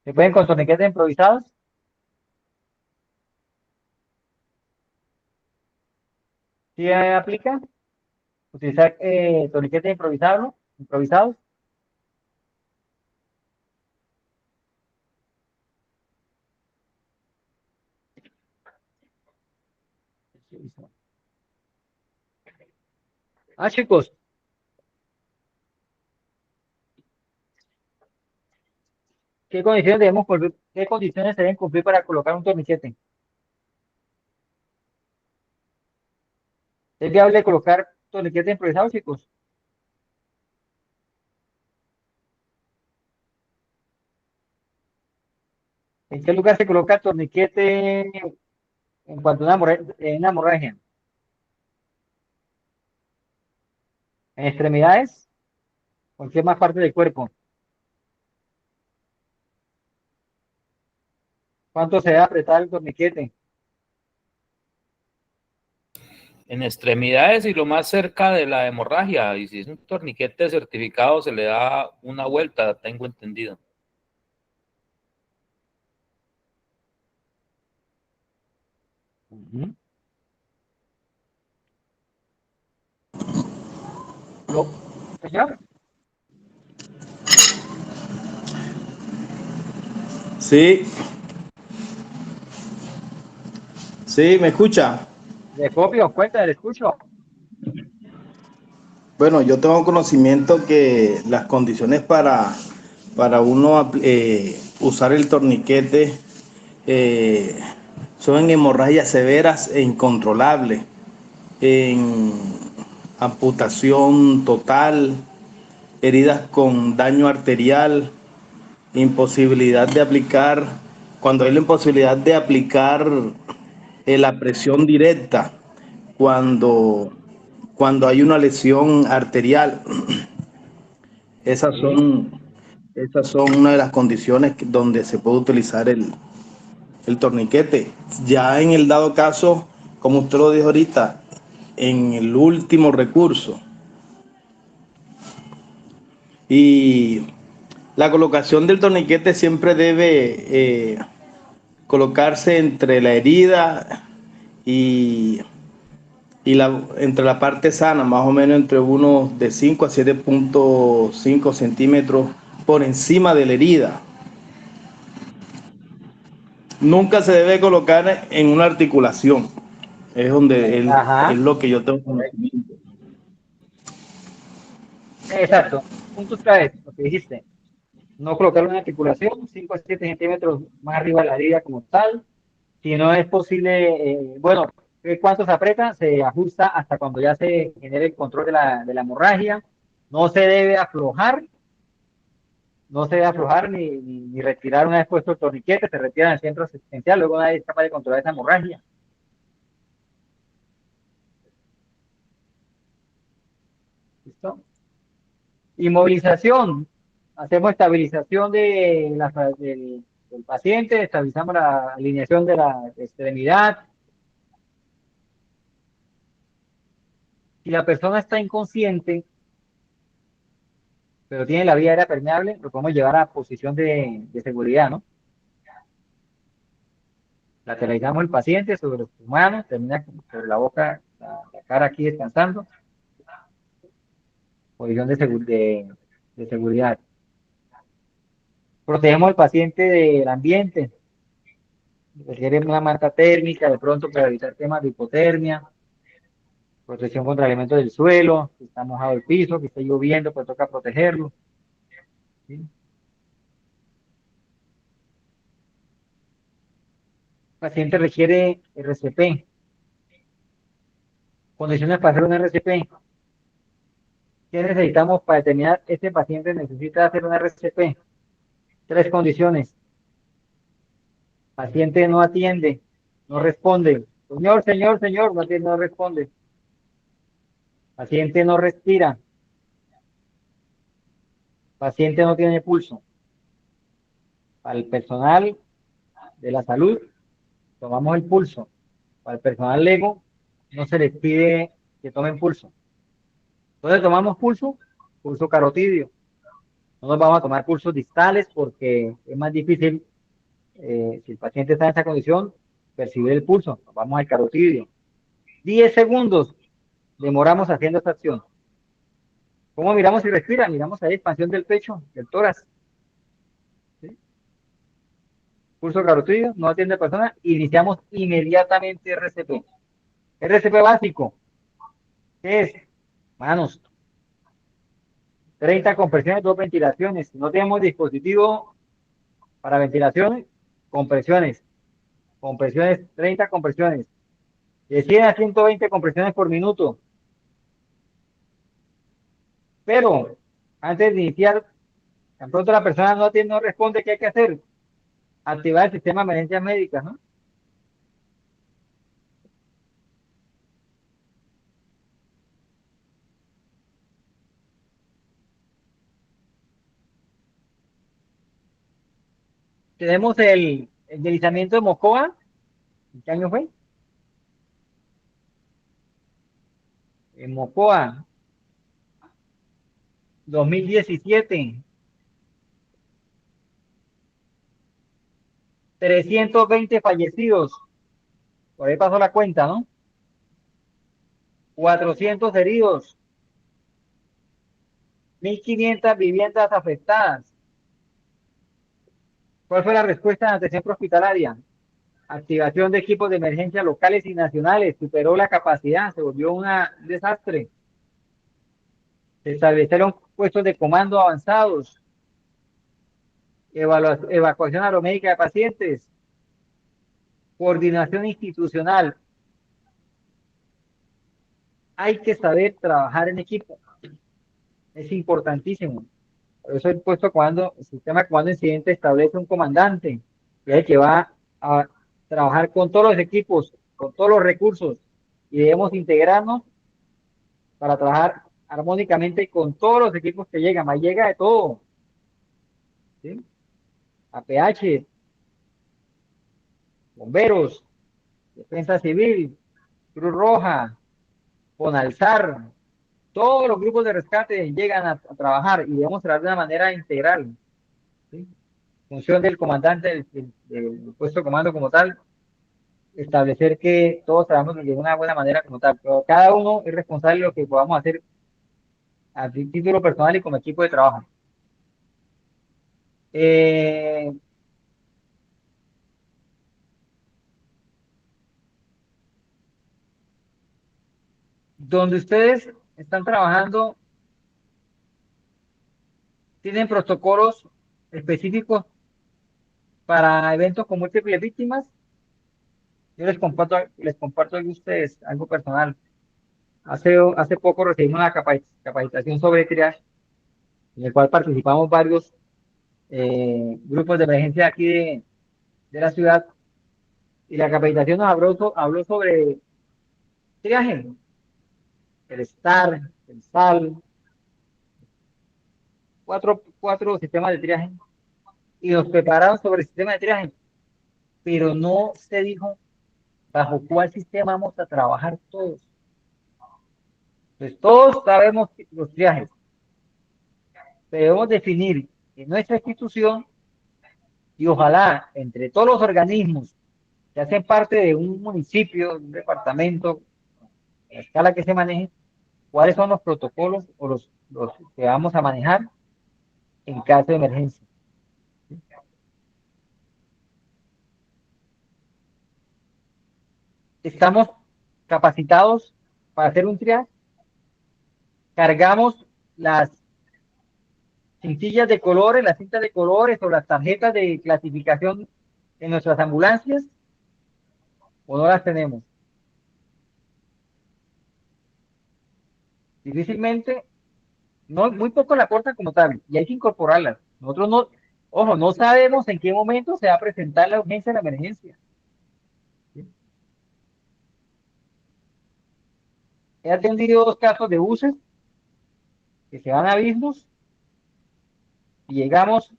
¿Se pueden con torniquetes improvisados? ¿Sí aplica? ¿Utilizar torniquetes improvisados? Chicos, ¿qué condiciones se deben cumplir para colocar un torniquete? ¿Es viable colocar torniquete improvisado, chicos? ¿En qué lugar se coloca torniquete en cuanto a una hemorragia? ¿En extremidades? ¿O en qué más parte del cuerpo? ¿Cuánto se debe apretar el torniquete? En extremidades y lo más cerca de la hemorragia. Y si es un torniquete certificado, se le da una vuelta, tengo entendido. Señor, Sí, sí, ¿me escucha? le copio, cuenta, le escucho. Bueno, yo tengo conocimiento que las condiciones para uno usar el torniquete son en hemorragias severas e incontrolables, en amputación total, heridas con daño arterial, imposibilidad de aplicar, cuando hay la imposibilidad de aplicar la presión directa, cuando hay una lesión arterial. Esas Sí. son una de las condiciones donde se puede utilizar el torniquete. Ya en el dado caso, como usted lo dijo ahorita, en el último recurso. Y la colocación del torniquete siempre debe colocarse entre la herida y entre la parte sana, más o menos entre unos de 5 a 7.5 centímetros por encima de la herida. nunca se debe colocar en una articulación. Es donde Ajá. es lo que yo tengo conocimiento. Exacto. Punto clave, lo que dijiste. No colocar una articulación 5 a 7 centímetros más arriba de la herida como tal. Si no es posible, bueno, ¿cuánto se aprieta? Se ajusta hasta cuando ya se genere el control de la hemorragia. No se debe aflojar, no se debe aflojar ni retirar una vez puesto el torniquete, se retira en el centro asistencial, luego nadie es capaz de controlar esa hemorragia. ¿Listo? Inmovilización. Hacemos estabilización del paciente, estabilizamos la alineación de la extremidad. Si la persona está inconsciente, pero tiene la vía aérea permeable, lo podemos llevar a posición de seguridad, ¿no? Lateralizamos el paciente sobre su mano, termina sobre la boca, la cara aquí descansando. Posición de seguridad. Protegemos al paciente del ambiente. Requiere una manta térmica, de pronto para evitar temas de hipotermia. Protección contra elementos del suelo, si está mojado el piso, que está lloviendo, pues toca protegerlo. ¿Sí? El paciente requiere RCP. Condiciones para hacer un RCP. ¿Qué necesitamos para determinar este paciente necesita hacer un RCP? 3 condiciones. Paciente no atiende, no responde. Señor, señor, señor, no atiende, no responde. Paciente no respira. Paciente no tiene pulso. Para el personal de la salud, tomamos el pulso. Para el personal lego, no se les pide que tomen pulso. Entonces tomamos pulso, pulso carotidio. No nos vamos a tomar pulsos distales porque es más difícil, si el paciente está en esa condición, percibir el pulso. Nos vamos al carotidio. 10 segundos demoramos haciendo esta acción. ¿Cómo miramos si respira? Miramos ahí expansión del pecho, del tórax. ¿Sí? Pulso carotidio, no atiende a persona, iniciamos inmediatamente RCP. RCP básico, ¿qué es? Manos, 30 compresiones, 2 ventilaciones. Si no tenemos dispositivo para ventilaciones, compresiones. Compresiones, 30 compresiones. De 100 a 120 compresiones por minuto. Pero, antes de iniciar, tan pronto la persona no atiende, no responde, ¿qué hay que hacer? Activar el sistema de emergencias médicas, ¿no? Tenemos el deslizamiento de Mocoa. ¿En qué año fue? En Mocoa, 2017. 320 fallecidos. Por ahí pasó la cuenta, ¿no? 400 heridos. 1.500 viviendas afectadas. ¿Cuál fue la respuesta de la atención hospitalaria? Activación de equipos de emergencia locales y nacionales. Superó la capacidad, se volvió un desastre. Se establecieron puestos de comando avanzados. Evacuación aeromédica de pacientes. Coordinación institucional. Hay que saber trabajar en equipo. Es importantísimo. Por eso el sistema de comando de incidente establece un comandante, que es el que va a trabajar con todos los equipos, con todos los recursos, y debemos integrarnos para trabajar armónicamente con todos los equipos que llegan. Más llega de todo, ¿sí? APH, bomberos, defensa civil, Cruz Roja, Fonalzar, todos los grupos de rescate llegan a trabajar y debemos trabajar de una manera integral, ¿sí? Función del comandante del puesto de comando como tal, establecer que todos trabajamos de una buena manera como tal, pero cada uno es responsable de lo que podamos hacer a título personal y como equipo de trabajo. Donde ustedes están trabajando, ¿tienen protocolos específicos para eventos con múltiples víctimas? Yo les comparto a ustedes algo personal. Hace poco recibimos una capacitación sobre triage, en el cual participamos varios grupos de emergencia aquí de la ciudad, y la capacitación nos habló sobre triaje, el STAR, el SAL, cuatro sistemas de triaje, y nos prepararon sobre el sistema de triaje, pero no se dijo bajo cuál sistema vamos a trabajar todos. Pues todos sabemos los triajes, debemos definir en nuestra institución, y ojalá entre todos los organismos que hacen parte de un municipio, un departamento, a la escala que se maneje, cuáles son los protocolos o los que vamos a manejar en caso de emergencia. Estamos capacitados para hacer un triage, cargamos las cintillas de colores, las cintas de colores o las tarjetas de clasificación en nuestras ambulancias, o no las tenemos. Difícilmente, no, muy poco la aportan como tal, y hay que incorporarlas. Nosotros no, ojo, no sabemos en qué momento se va a presentar la urgencia de la emergencia. He atendido 2 casos de buses que se van a abismos y llegamos,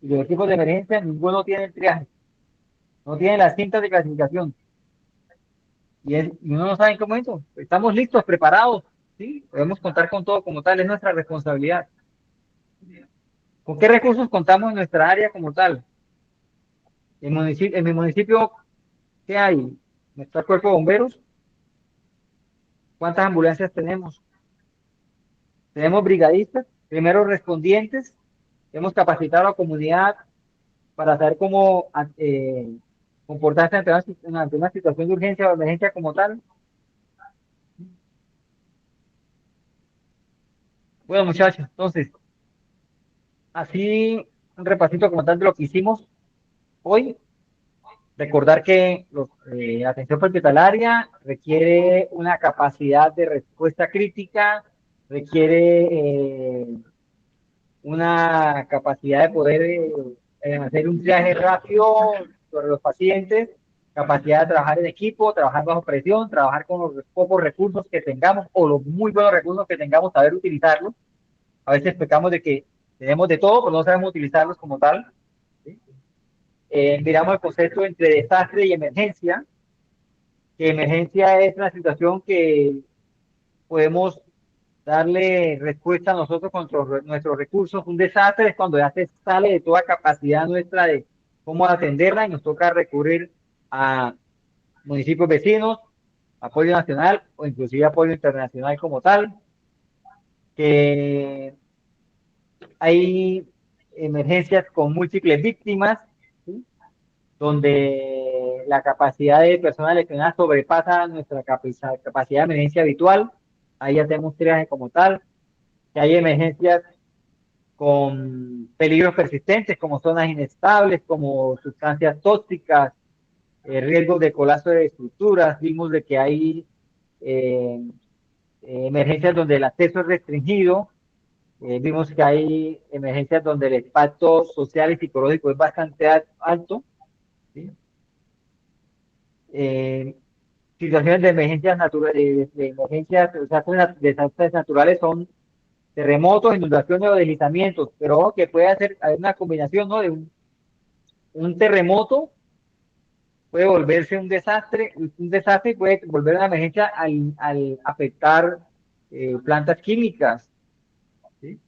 y los equipos de emergencia, ninguno tiene el triaje, no tienen las cintas de clasificación. Y uno no sabe en qué momento. Estamos listos, preparados, ¿sí? Podemos contar con todo como tal, es nuestra responsabilidad. ¿Con qué recursos contamos en nuestra área como tal? En mi municipio, ¿qué hay? Nuestro cuerpo de bomberos. ¿Cuántas ambulancias tenemos? Tenemos brigadistas, primeros respondientes. Hemos capacitado a la comunidad para saber cómo comportarse ante una situación de urgencia o emergencia como tal. Bueno, muchachos, entonces, así un repasito como tal de lo que hicimos hoy. Recordar que la atención hospitalaria requiere una capacidad de respuesta crítica, requiere una capacidad de poder hacer un triaje rápido sobre los pacientes, capacidad de trabajar en equipo, trabajar bajo presión, trabajar con los pocos recursos que tengamos o los muy buenos recursos que tengamos, saber utilizarlos. A veces pecamos de que tenemos de todo, pero no sabemos utilizarlos como tal. ¿Sí? Miramos el concepto entre desastre y emergencia, que emergencia es una situación que podemos darle respuesta a nosotros con nuestros recursos. Un desastre es cuando ya se sale de toda capacidad nuestra de cómo atenderla y nos toca recurrir a municipios vecinos, apoyo nacional o inclusive apoyo internacional como tal. Que hay emergencias con múltiples víctimas, ¿sí? Donde la capacidad de personas lesionadas sobrepasa nuestra capacidad de emergencia habitual. Ahí hacemos triaje como tal. Que hay emergencias con peligros persistentes como zonas inestables, como sustancias tóxicas, riesgos de colapso de estructuras. Vimos de que hay emergencias donde el acceso es restringido. Vimos que hay emergencias donde el impacto social y psicológico es bastante alto. ¿Sí? Situaciones de emergencias naturales, de emergencias, desastres naturales son terremotos, inundaciones o deslizamientos, pero ojo que puede haber una combinación, ¿no? De un terremoto puede volverse un desastre puede volver una emergencia al afectar plantas químicas, ¿sí?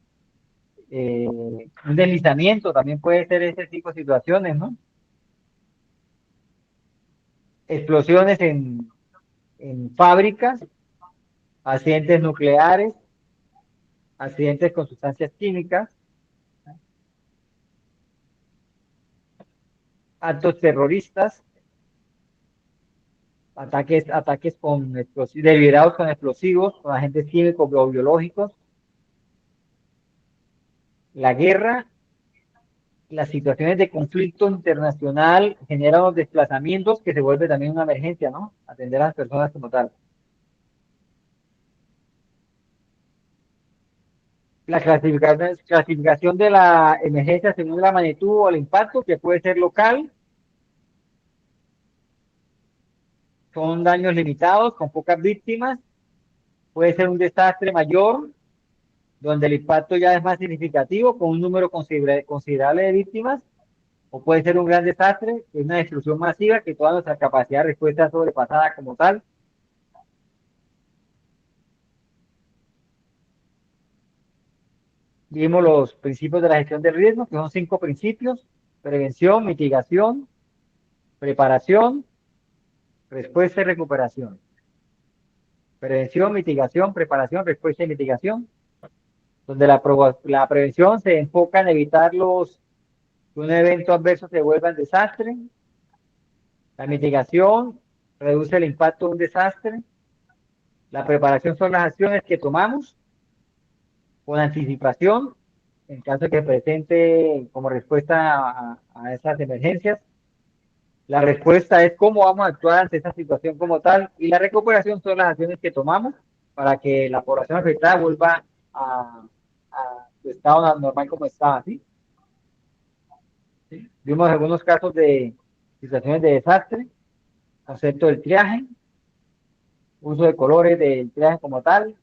Un deslizamiento también puede ser ese tipo de situaciones, ¿no? Explosiones en fábricas, accidentes nucleares, accidentes con sustancias químicas, actos terroristas, ataques con deliberados con explosivos, con agentes químicos o biológicos, la guerra, las situaciones de conflicto internacional generan los desplazamientos que se vuelve también una emergencia, ¿no? Atender a las personas como tal. La clasificación de la emergencia según la magnitud o el impacto, que puede ser local, son daños limitados con pocas víctimas, puede ser un desastre mayor, donde el impacto ya es más significativo, con un número considerable de víctimas, o puede ser un gran desastre, que es una destrucción masiva, que toda nuestra capacidad de respuesta es sobrepasada como tal. Vimos los principios de la gestión del riesgo, que son 5 principios: prevención, mitigación, preparación, respuesta y recuperación. Prevención, mitigación, preparación, respuesta y mitigación, donde la prevención se enfoca en evitar que un evento adverso se vuelva en desastre. La mitigación reduce el impacto de un desastre. La preparación son las acciones que tomamos con anticipación en caso de que presente como respuesta a esas emergencias. La respuesta es cómo vamos a actuar ante esa situación como tal, y la recuperación son las acciones que tomamos para que la población afectada vuelva a su estado normal como estaba, ¿sí? ¿Sí? Vimos algunos casos de situaciones de desastre, concepto del triaje, uso de colores del triaje como tal.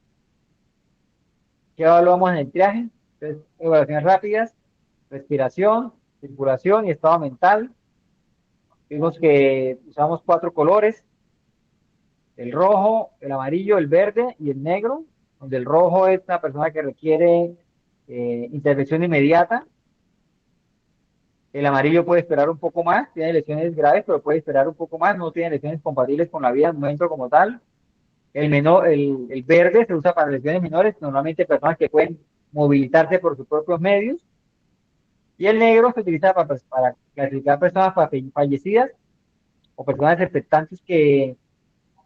¿Qué evaluamos en el triaje? Entonces, evaluaciones rápidas, respiración, circulación y estado mental. Vimos que usamos 4 colores: el rojo, el amarillo, el verde y el negro, donde el rojo es una persona que requiere intervención inmediata. El amarillo puede esperar un poco más, tiene lesiones graves, pero puede esperar un poco más, no tiene lesiones compatibles con la vida en el momento como tal. El verde se usa para lesiones menores, normalmente personas que pueden movilizarse por sus propios medios. Y el negro se utiliza para clasificar personas fallecidas o personas expectantes que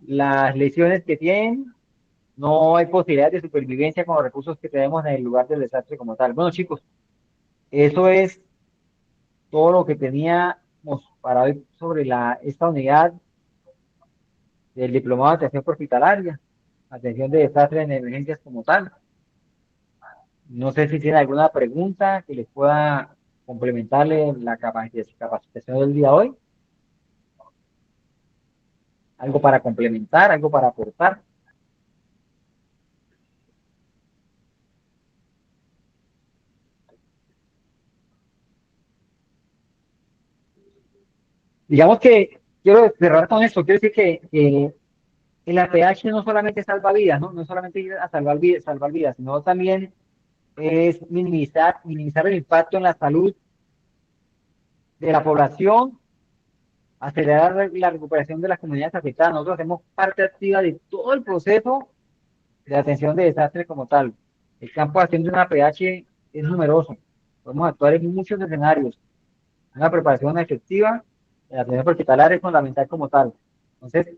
las lesiones que tienen no hay posibilidad de supervivencia con los recursos que tenemos en el lugar del desastre como tal. Bueno, chicos, eso es todo lo que teníamos para hoy sobre esta unidad del diplomado de atención hospitalaria, atención de desastres en emergencias como tal. No sé si tienen alguna pregunta que les pueda complementarle la capacitación del día de hoy. Algo para complementar, algo para aportar. Digamos que quiero cerrar con esto, quiero decir que el APH no solamente salva vidas, ¿no? No solamente ir a salvar vidas, sino también es minimizar el impacto en la salud de la población, acelerar la recuperación de las comunidades afectadas. Nosotros hacemos parte activa de todo el proceso de atención de desastres como tal. El campo de acción de una APH es numeroso. Podemos actuar en muchos escenarios. Una preparación efectiva de la atención hospitalaria es fundamental como tal. Entonces,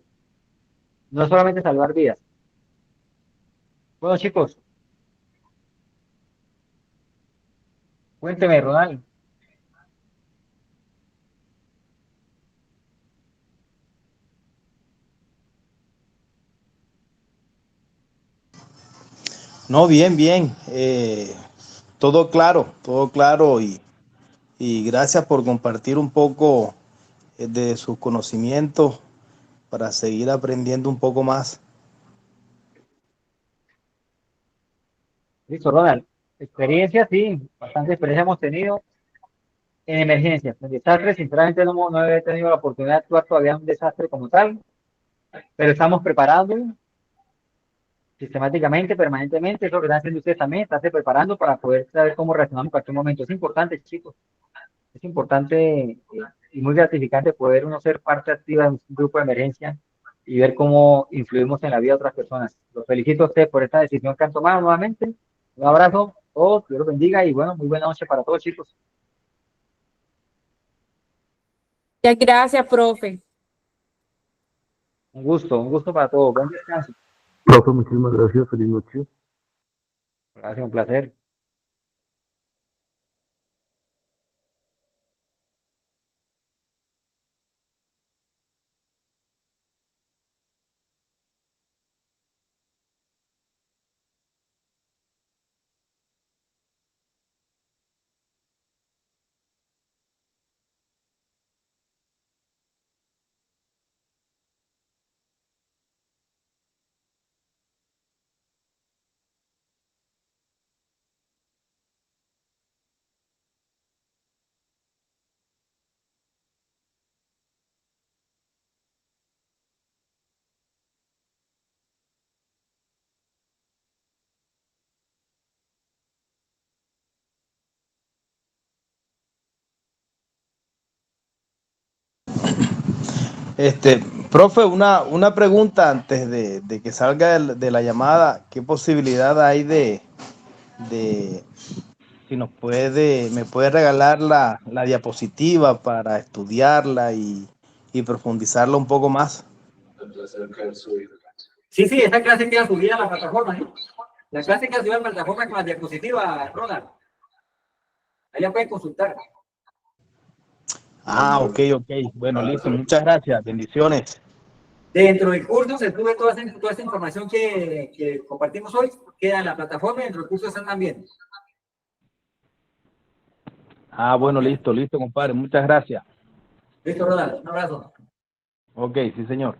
no solamente salvar vidas. Bueno, chicos, cuénteme, Ronald. No, bien, bien. Todo claro y gracias por compartir un poco de sus conocimientos para seguir aprendiendo un poco más. Listo, Ronald. Experiencia, sí, bastante experiencia hemos tenido en emergencias. En desastres, sinceramente, no he tenido la oportunidad de actuar todavía en un desastre como tal, pero estamos preparando sistemáticamente, permanentemente. Eso que están haciendo ustedes también, estarse preparando para poder saber cómo reaccionamos en cualquier momento. Es importante, chicos. Es importante y muy gratificante poder uno ser parte activa de un grupo de emergencia y ver cómo influimos en la vida de otras personas. Los felicito a ustedes por esta decisión que han tomado nuevamente. Un abrazo a todos, Dios los bendiga y bueno, muy buena noche para todos, chicos. Muchas gracias, profe. Un gusto para todos. Buen descanso. Profe, muchísimas gracias. Feliz noche. Gracias, un placer. Profe, una pregunta antes de que salga de la llamada. ¿Qué posibilidad hay de si me puede regalar la diapositiva para estudiarla y profundizarla un poco más? Sí, sí, esta clase queda subida a la plataforma, ¿eh? La clase queda subida a la plataforma con la diapositiva, Ronald. Ahí la pueden consultar. Ah, ok. Bueno, listo. Muchas gracias. Bendiciones. Dentro del curso se sube toda esta información que compartimos hoy, queda en la plataforma y dentro del curso están también. Ah, bueno, listo, compadre. Muchas gracias. Listo, Ronald. Un abrazo. Ok, sí, señor.